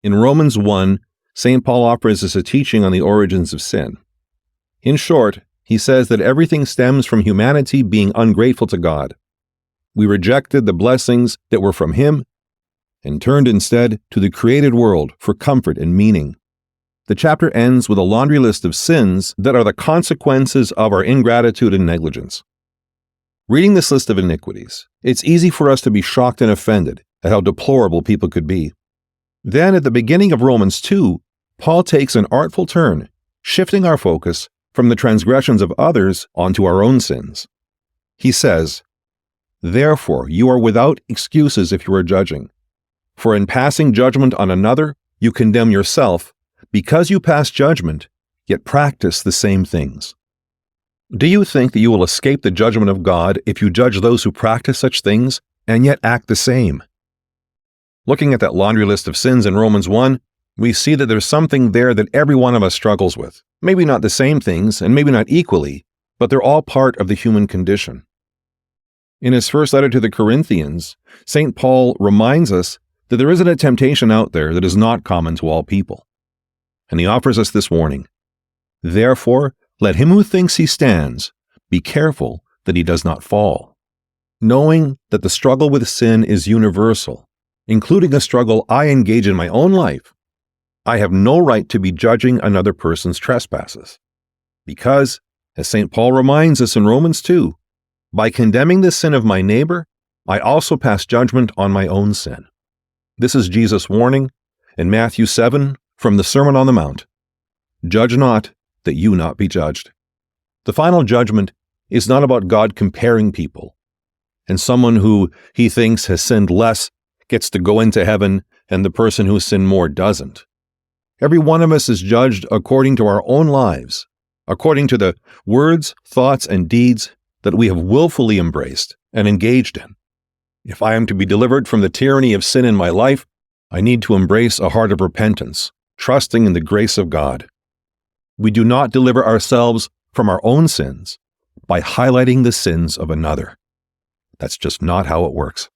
In Romans 1, St. Paul offers us a teaching on the origins of sin. In short, he says that everything stems from humanity being ungrateful to God. We rejected the blessings that were from Him and turned instead to the created world for comfort and meaning. The chapter ends with a laundry list of sins that are the consequences of our ingratitude and negligence. Reading this list of iniquities, it's easy for us to be shocked and offended at how deplorable people could be. Then, at the beginning of Romans 2, Paul takes an artful turn, shifting our focus from the transgressions of others onto our own sins. He says, "Therefore, you are without excuses if you are judging. For in passing judgment on another, you condemn yourself, because you pass judgment, yet practice the same things." Do you think that you will escape the judgment of God if you judge those who practice such things and yet act the same? Looking at that laundry list of sins in Romans 1, we see that there's something there that every one of us struggles with. Maybe not the same things, and maybe not equally, but they're all part of the human condition. In his first letter to the Corinthians, St. Paul reminds us that there isn't a temptation out there that is not common to all people. And he offers us this warning: "Therefore, let him who thinks he stands be careful that he does not fall." Knowing that the struggle with sin is universal, including a struggle I engage in my own life, I have no right to be judging another person's trespasses. Because, as St. Paul reminds us in Romans 2, by condemning the sin of my neighbor, I also pass judgment on my own sin. This is Jesus' warning in Matthew 7 from the Sermon on the Mount. "Judge not, that you not be judged." The final judgment is not about God comparing people, and someone who he thinks has sinned less gets to go into heaven and the person who sinned more doesn't. Every one of us is judged according to our own lives, according to the words, thoughts, and deeds that we have willfully embraced and engaged in. If I am to be delivered from the tyranny of sin in my life, I need to embrace a heart of repentance, trusting in the grace of God. We do not deliver ourselves from our own sins by highlighting the sins of another. That's just not how it works.